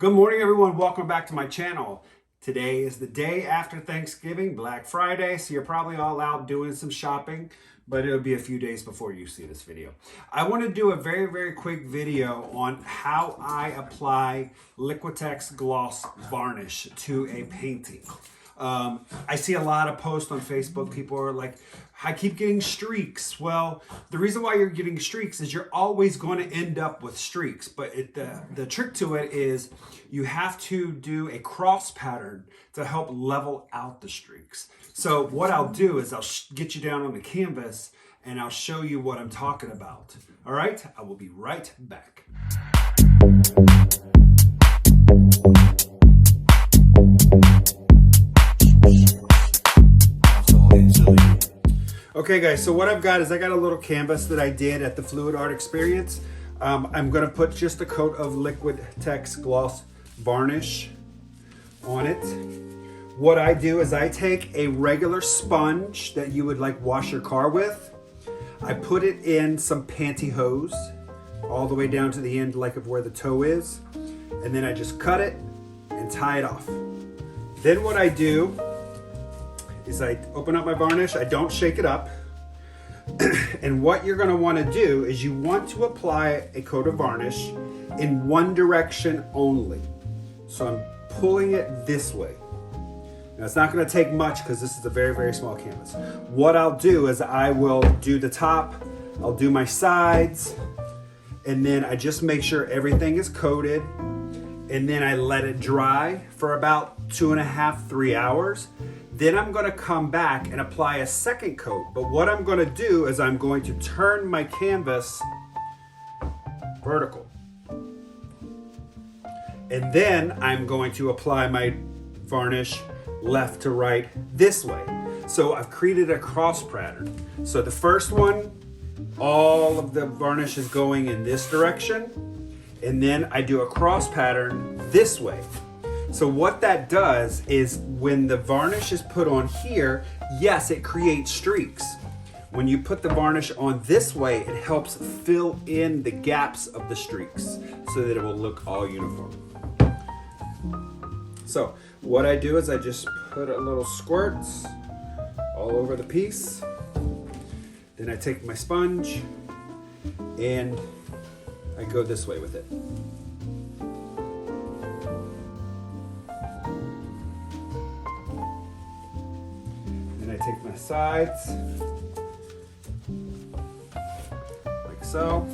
Good morning, everyone. Welcome back to my channel. Today is the day after Thanksgiving, Black Friday, so you're probably all out doing some shopping, but it'll be a few days before you see this video. I want to do a very quick video on how I apply Liquitex gloss varnish to a painting. I see a lot of posts on Facebook. People are like, I keep getting streaks. Well, the reason why you're getting streaks is you're always going to end up with streaks. But the trick to it is you have to do a cross pattern to help level out the streaks. So what I'll do is I'll get you down on the canvas and I'll show you what I'm talking about. All right, I will be right back. Okay guys, so what I've got is I got a little canvas that I did at the Fluid Art Experience. I'm gonna put just a coat of Liquitex gloss varnish on it. What I do is I take a regular sponge that you would like wash your car with. I put it in some pantyhose all the way down to the end like of where the toe is. And then I just cut it and tie it off. Then what I do is I open up my varnish, I don't shake it up. And what you're gonna wanna do is you want to apply a coat of varnish in one direction only. So I'm pulling it this way. Now it's not gonna take much because this is a very small canvas. What I'll do is I will do the top, I'll do my sides, and then I just make sure everything is coated, and then I let it dry for about 2.5 to 3 hours. Then I'm gonna come back and apply a second coat. But what I'm gonna do is I'm going to turn my canvas vertical. And then I'm going to apply my varnish left to right this way. So I've created a cross pattern. So the first one, all of the varnish is going in this direction. And then I do a cross pattern this way. So what that does is when the varnish is put on here, yes, it creates streaks. When you put the varnish on this way, it helps fill in the gaps of the streaks so that it will look all uniform. So what I do is I just put a little squirts all over the piece. Then I take my sponge and I go this way with it. I take my sides, like so.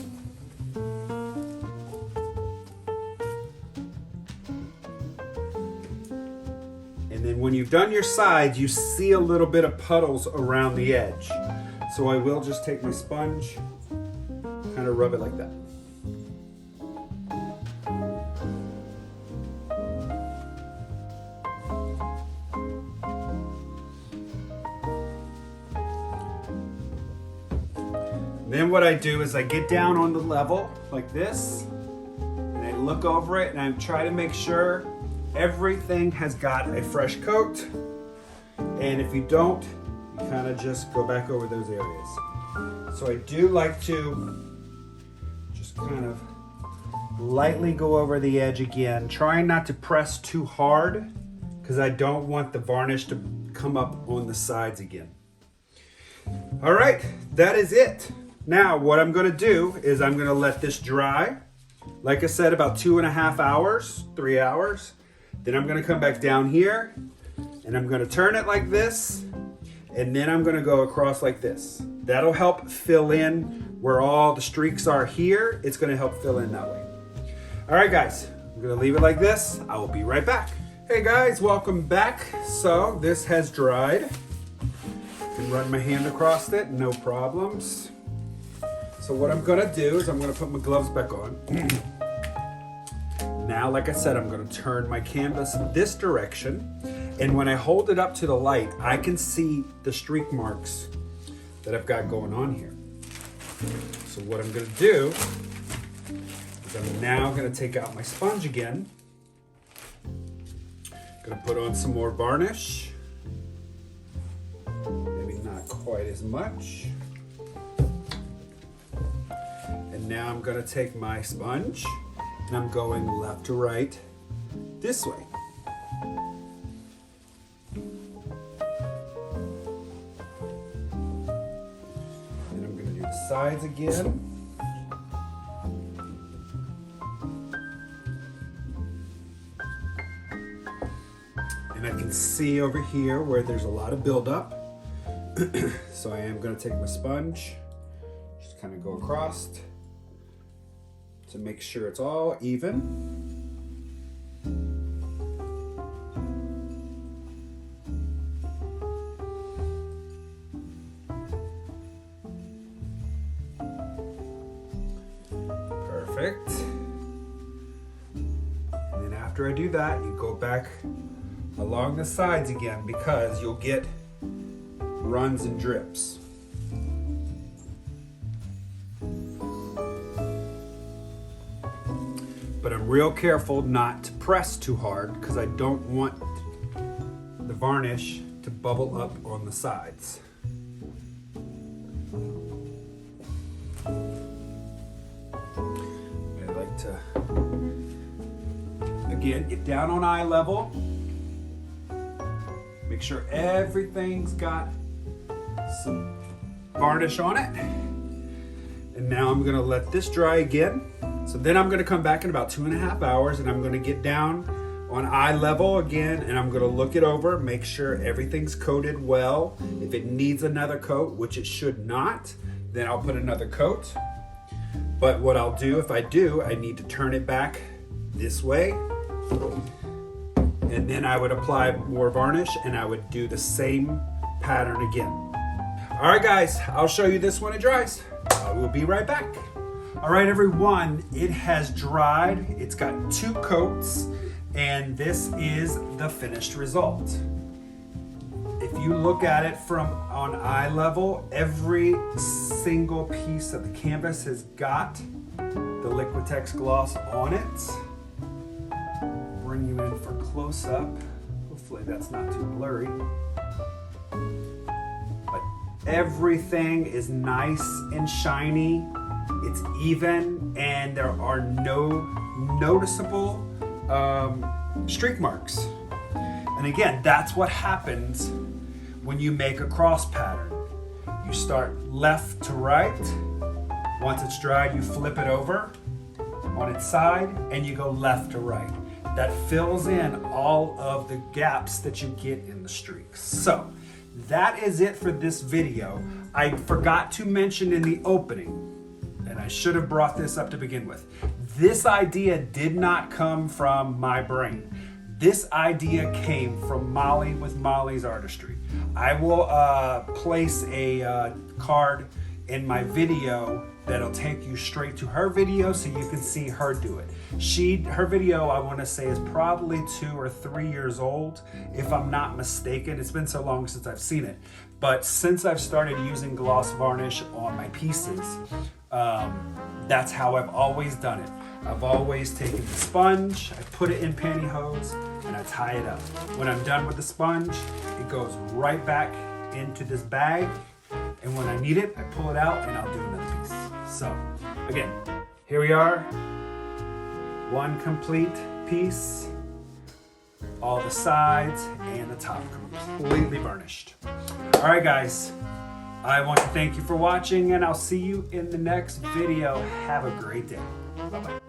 And then when you've done your sides, you see a little bit of puddles around the edge. So I will just take my sponge, kind of rub it like that. Then what I do is I get down on the level like this, and I look over it and I try to make sure everything has got a fresh coat. And if you don't, you kind of just go back over those areas. So I do like to just kind of lightly go over the edge again, trying not to press too hard because I don't want the varnish to come up on the sides again. All right, that is it. Now, what I'm gonna do is I'm gonna let this dry. Like I said, about 2.5 hours, 3 hours. Then I'm gonna come back down here and I'm gonna turn it like this. And then I'm gonna go across like this. That'll help fill in where all the streaks are here. It's gonna help fill in that way. All right, guys, I'm gonna leave it like this. I will be right back. Hey guys, welcome back. So this has dried. I can run my hand across it, no problems. So what I'm gonna do is I'm gonna put my gloves back on. Now, like I said, I'm gonna turn my canvas this direction. And when I hold it up to the light, I can see the streak marks that I've got going on here. So what I'm gonna do is I'm now gonna take out my sponge again. Gonna put on some more varnish. Maybe not quite as much. And now I'm gonna take my sponge and I'm going left to right this way. And I'm going to do the sides again. And I can see over here where there's a lot of buildup. So I am going to take my sponge, just kind of go across to make sure it's all even. Perfect. And then after I do that, you go back along the sides again because you'll get runs and drips. But I'm real careful not to press too hard because I don't want the varnish to bubble up on the sides. I like to, again, get down on eye level. Make sure everything's got some varnish on it. And now I'm gonna let this dry again. So then I'm gonna come back in about 2.5 hours and I'm gonna get down on eye level again and I'm gonna look it over, make sure everything's coated well. If it needs another coat, which it should not, then I'll put another coat. But what I'll do, if I do, I need to turn it back this way. And then I would apply more varnish and I would do the same pattern again. All right, guys, I'll show you this when it dries. We'll be right back. All right, everyone, it has dried. It's got 2 coats, and this is the finished result. If you look at it from on eye level, every single piece of the canvas has got the Liquitex gloss on it. Bring you in for close up. Hopefully that's not too blurry. But everything is nice and shiny. It's even, and there are no noticeable streak marks. And again, that's what happens when you make a cross pattern. You start left to right. Once it's dried, you flip it over on its side and you go left to right. That fills in all of the gaps that you get in the streaks. So that is it for this video. I forgot to mention in the opening, and I should have brought this up to begin with. This idea did not come from my brain. This idea came from Molly with Molly's Artistry. I will place a card in my video that'll take you straight to her video so you can see her do it. Her video, I want to say, is probably 2 or 3 years old, if I'm not mistaken. It's been so long since I've seen it. But since I've started using gloss varnish on my pieces, that's how I've always done it. I've always taken the sponge, I put it in pantyhose, and I tie it up. When I'm done with the sponge, it goes right back into this bag. And when I need it, I pull it out and I'll do another piece. So again, here we are. One complete piece. All the sides and the top completely varnished. All right, guys. I want to thank you for watching and I'll see you in the next video. Have a great day. Bye-bye.